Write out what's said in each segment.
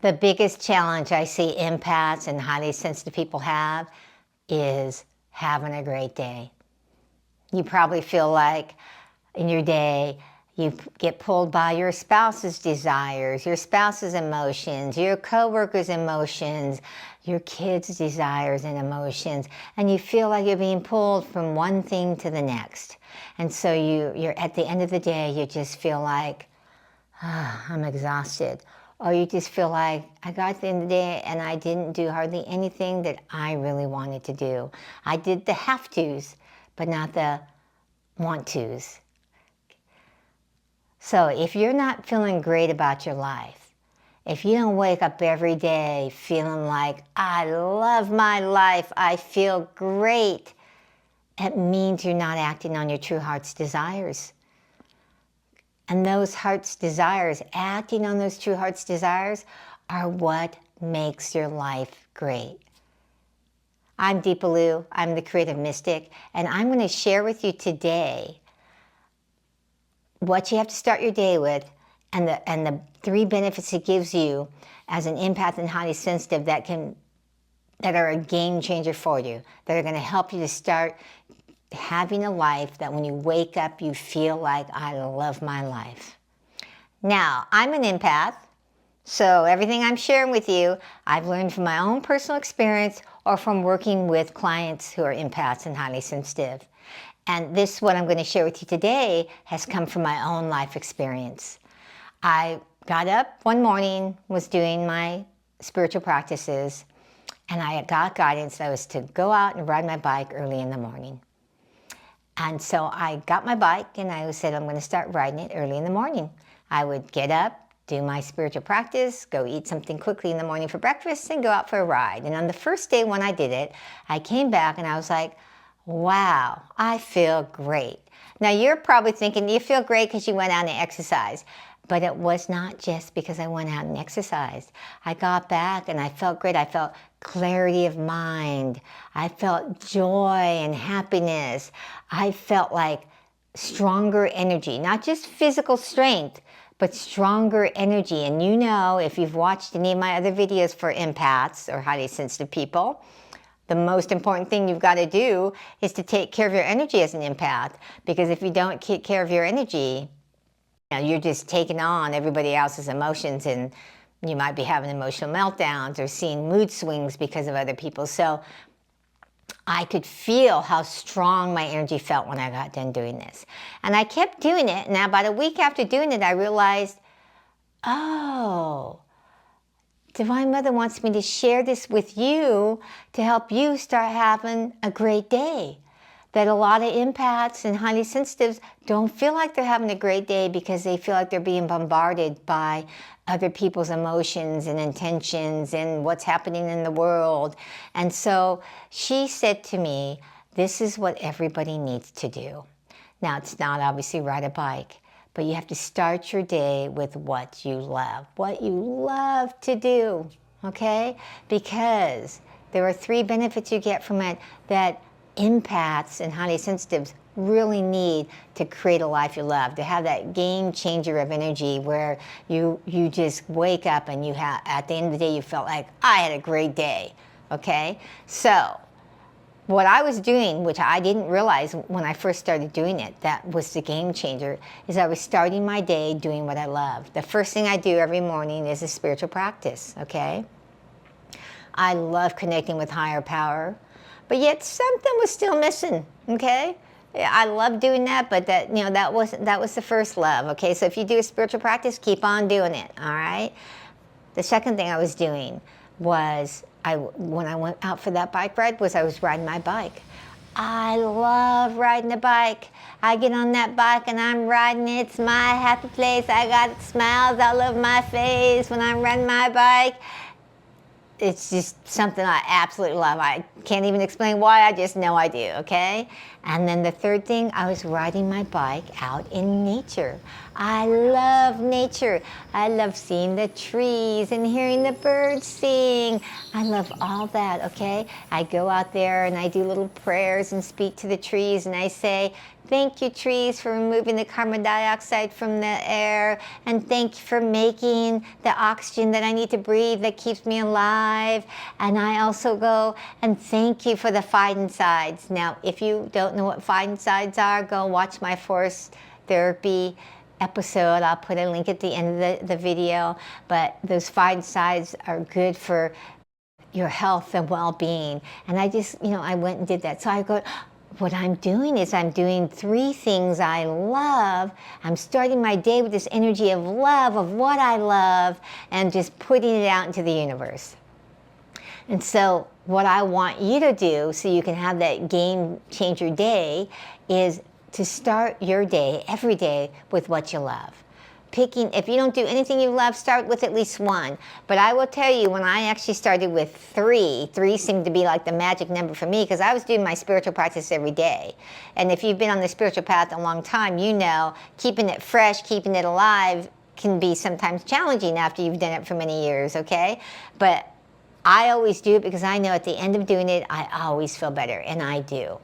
The biggest challenge I see empaths and highly sensitive people have is having a great day. You probably feel like in your day you get pulled by your spouse's desires, your spouse's emotions, your coworkers' emotions, your kids' desires and emotions, and you feel like you're being pulled from one thing to the next. And so you're at the end of the day, you just feel like, I'm exhausted. Or you just feel like, I got to the end of the day and I didn't do hardly anything that I really wanted to do. I did the have-tos, but not the want-tos. So if you're not feeling great about your life, if you don't wake up every day feeling like, I love my life, I feel great, it means you're not acting on your true heart's desires. And those heart's desires, acting on those true heart's desires, are what makes your life great. I'm Deepa Lou, I'm the Creative Mystic, and I'm going to share with you today what you have to start your day with and the 3 benefits it gives you as an empath and highly sensitive that are a game changer for you, that are going to help you to start having a life that when you wake up you feel like, I love my life. Now, I'm an empath, so everything I'm sharing with you, I've learned from my own personal experience or from working with clients who are empaths and highly sensitive. And this, what I'm going to share with you today, has come from my own life experience. I got up one morning, was doing my spiritual practices, and I got guidance that I was to go out and ride my bike early in the morning. And so I got my bike and I said, I'm going to start riding it early in the morning. I would get up, do my spiritual practice, go eat something quickly in the morning for breakfast, and go out for a ride. And on the first day when I did it, I came back and I was like, wow, I feel great. Now you're probably thinking you feel great because you went out and exercised. But it was not just because I went out and exercised. I got back and I felt great. I felt clarity of mind. I felt joy and happiness. I felt like stronger energy, not just physical strength, but stronger energy. And you know, if you've watched any of my other videos for empaths or highly sensitive people, the most important thing you've got to do is to take care of your energy as an empath. Because if you don't take care of your energy, you're just taking on everybody else's emotions, and you might be having emotional meltdowns or seeing mood swings because of other people. So I could feel how strong my energy felt when I got done doing this. And I kept doing it. Now, about a week after doing it, I realized, oh, Divine Mother wants me to share this with you to help you start having a great day. That a lot of empaths and highly sensitives don't feel like they're having a great day because they feel like they're being bombarded by other people's emotions and intentions and what's happening in the world. And so she said to me, this is what everybody needs to do. Now, it's not obviously ride a bike, but you have to start your day with what you love to do, okay? Because there are 3 benefits you get from it that empaths and highly sensitives really need to create a life you love, to have that game changer of energy where you just wake up and at the end of the day you felt like, I had a great day, okay? So what I was doing, which I didn't realize when I first started doing it, that was the game changer, is I was starting my day doing what I love. The first thing I do every morning is a spiritual practice, okay? I love connecting with higher power. But yet something was still missing, okay? I love doing that, but that was the first love, okay? So if you do a spiritual practice, keep on doing it, all right? The second thing I was doing was, when I went out for that bike ride, I was riding my bike. I love riding the bike. I get on that bike and I'm riding it. It's my happy place. I got smiles all over my face when I'm riding my bike. It's just something I absolutely love. I can't even explain why, I just know I do, okay? And then the third thing, I was riding my bike out in nature. I love nature. I love seeing the trees and hearing the birds sing. I love all that, okay? I go out there and I do little prayers and speak to the trees and I say, Thank you, trees, for removing the carbon dioxide from the air. And thank you for making the oxygen that I need to breathe that keeps me alive. And I also go and thank you for the phytoncides. Now, if you don't know what phytoncides are, go watch my forest therapy episode. I'll put a link at the end of the video. But those phytoncides are good for your health and well-being. And I just, I went and did that. So I go, what I'm doing is I'm doing 3 things I love. I'm starting my day with this energy of love, of what I love, and just putting it out into the universe. And so what I want you to do so you can have that game changer day is to start your day, every day, with what you love. If you don't do anything you love, start with at least 1. But I will tell you, when I actually started with 3 seemed to be like the magic number for me, because I was doing my spiritual practice every day. And if you've been on the spiritual path a long time, you know keeping it fresh, keeping it alive can be sometimes challenging after you've done it for many years, okay? But I always do it because I know at the end of doing it, I always feel better, and I do.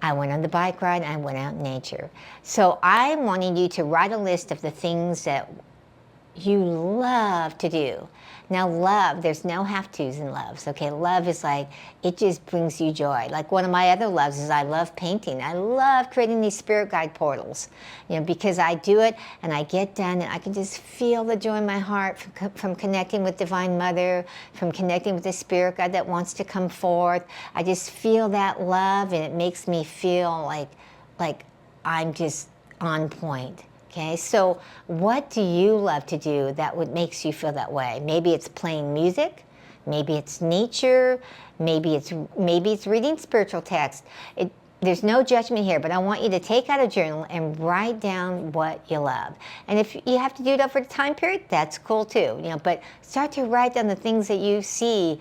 I went on the bike ride, and I went out in nature. So I'm wanting you to write a list of the things that you love to do. Now love, there's no have-tos in loves, okay? Love is like, it just brings you joy. Like one of my other loves is I love painting. I love creating these spirit guide portals, because I do it and I get done and I can just feel the joy in my heart from connecting with Divine Mother, from connecting with the spirit guide that wants to come forth. I just feel that love, and it makes me feel like I'm just on point. Okay, so what do you love to do that makes you feel that way? Maybe it's playing music, maybe it's nature, maybe it's reading spiritual text. There's no judgment here, but I want you to take out a journal and write down what you love. And if you have to do it over a time period, that's cool too. But start to write down the things that you see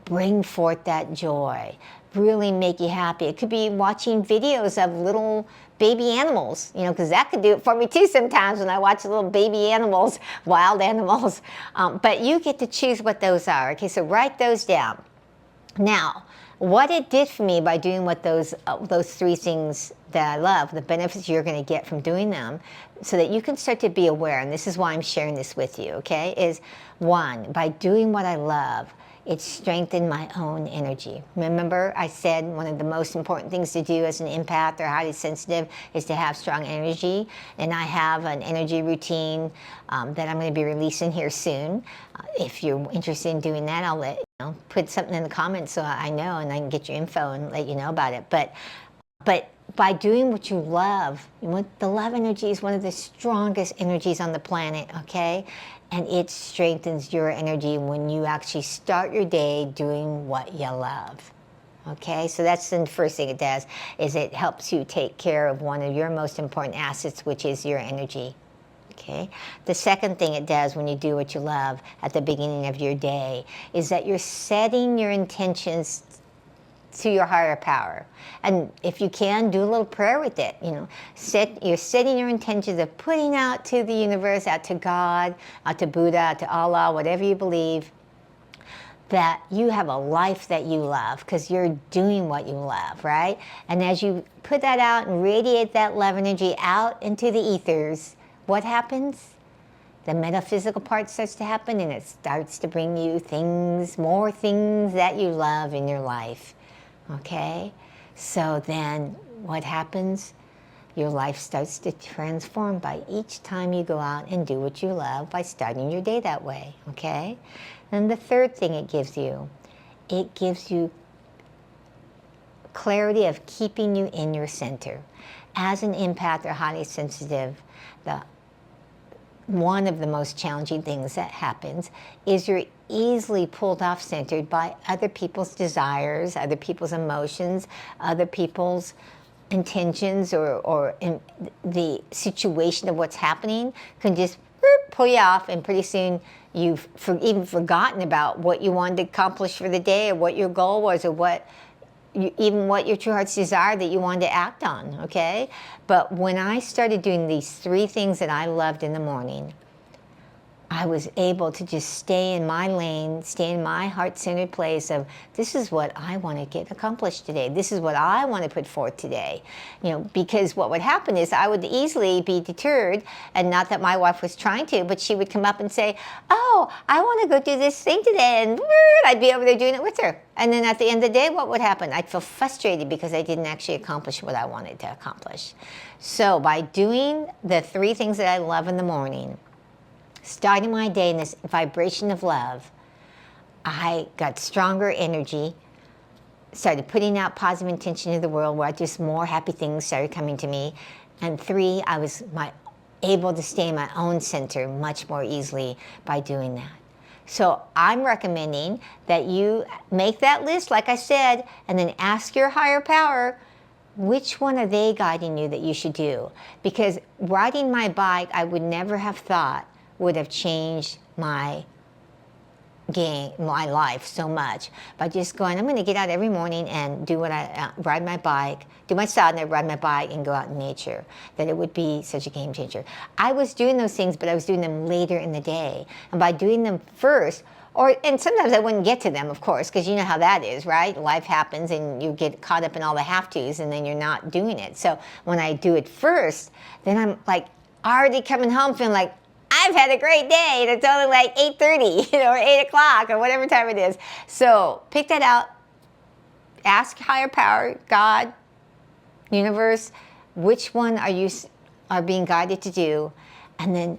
bring forth that joy, really make you happy. It could be watching videos of little baby animals, because that could do it for me too sometimes when I watch little baby animals, wild animals. But you get to choose what those are. Okay, so write those down. Now, what it did for me by doing what those 3 things that I love, the benefits you're going to get from doing them, so that you can start to be aware, and this is why I'm sharing this with you, okay, is 1, by doing what I love, it strengthened my own energy. Remember, I said one of the most important things to do as an empath or highly sensitive is to have strong energy. And I have an energy routine that I'm going to be releasing here soon. If you're interested in doing that, I'll put something in the comments so I know, and I can get your info and let you know about it. But by doing what you love, the love energy is one of the strongest energies on the planet, okay? And it strengthens your energy when you actually start your day doing what you love, okay? So that's the first thing it does, is it helps you take care of one of your most important assets, which is your energy, okay? The second thing it does when you do what you love at the beginning of your day is that you're setting your intentions to your higher power. And if you can, do a little prayer with it. You're setting your intentions of putting out to the universe, out to God, out to Buddha, out to Allah, whatever you believe, that you have a life that you love because you're doing what you love, right? And as you put that out and radiate that love energy out into the ethers, what happens? The metaphysical part starts to happen, and it starts to bring you more things that you love in your life. Okay, so then what happens? Your life starts to transform by each time you go out and do what you love by starting your day that way, okay? And the third thing it gives you clarity of keeping you in your center. As an empath or highly sensitive, one of the most challenging things that happens is you're easily pulled off centered by other people's desires, other people's emotions, other people's intentions, or in the situation of what's happening can just pull you off, and pretty soon you've even forgotten about what you wanted to accomplish for the day, or what your goal was, or even what your true heart's desire that you wanted to act on, okay? But when I started doing these 3 things that I loved in the morning, I was able to just stay in my lane, stay in my heart-centered place of, this is what I want to get accomplished today. This is what I want to put forth today. You know, because what would happen is I would easily be deterred, and not that my wife was trying to, but she would come up and say, oh, I want to go do this thing today, and I'd be over there doing it with her. And then at the end of the day, what would happen? I'd feel frustrated because I didn't actually accomplish what I wanted to accomplish. So by doing the 3 things that I love in the morning, starting my day in this vibration of love, I got stronger energy, started putting out positive intention in the world where just more happy things started coming to me. And 3, I was able to stay in my own center much more easily by doing that. So I'm recommending that you make that list, like I said, and then ask your higher power, which one are they guiding you that you should do? Because riding my bike, I would never have thought would have changed my life so much by just going, I'm going to get out every morning and do what ride my bike, do my sadhana, ride my bike, and go out in nature. That it would be such a game changer. I was doing those things, but I was doing them later in the day. And by doing them first, and sometimes I wouldn't get to them, of course, because you know how that is, right? Life happens and you get caught up in all the have-tos and then you're not doing it. So when I do it first, then I'm like already coming home feeling like, I've had a great day, and it's only like 8:30, or 8 o'clock, or whatever time it is. So pick that out. Ask higher power, God, universe, which one are being guided to do, and then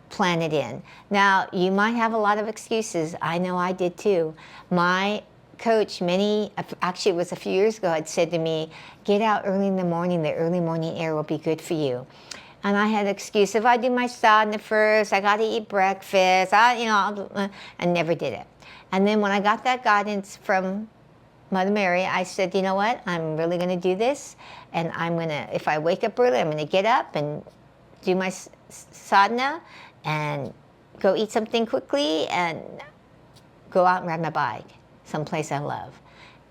plan it in. Now, you might have a lot of excuses. I know I did too. My coach, actually it was a few years ago, had said to me, get out early in the morning. The early morning air will be good for you. And I had an excuse. If I do my sadhana first, I got to eat breakfast. I never did it. And then when I got that guidance from Mother Mary, I said, you know what? I'm really going to do this. And if I wake up early, I'm going to get up and do my sadhana and go eat something quickly and go out and ride my bike someplace I love.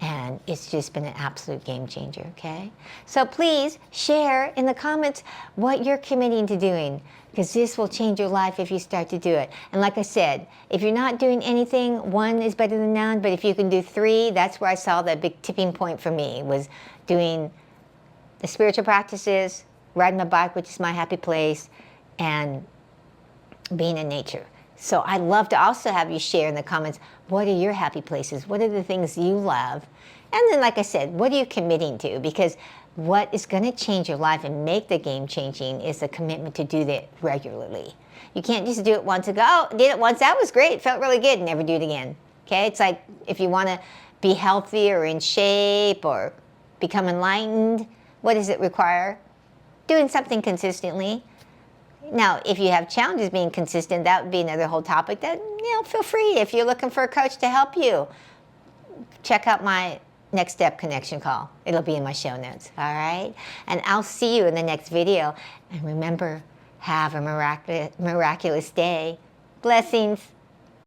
And it's just been an absolute game changer, okay? So please share in the comments what you're committing to doing, because this will change your life if you start to do it. And like I said, if you're not doing anything, 1 is better than none, but if you can do 3, that's where I saw the big tipping point for me, was doing the spiritual practices, riding my bike, which is my happy place, and being in nature. So I'd love to also have you share in the comments, what are your happy places? What are the things you love? And then, like I said, what are you committing to? Because what is going to change your life and make the game changing is a commitment to do that regularly. You can't just do it once and go, oh, did it once, that was great, felt really good, and never do it again. Okay? It's like if you want to be healthy or in shape or become enlightened, what does it require? Doing something consistently. Now, if you have challenges being consistent, that would be another whole topic. That, feel free. If you're looking for a coach to help you, check out my Next Step Connection call. It'll be in my show notes, all right? And I'll see you in the next video. And remember, have a miraculous day. Blessings.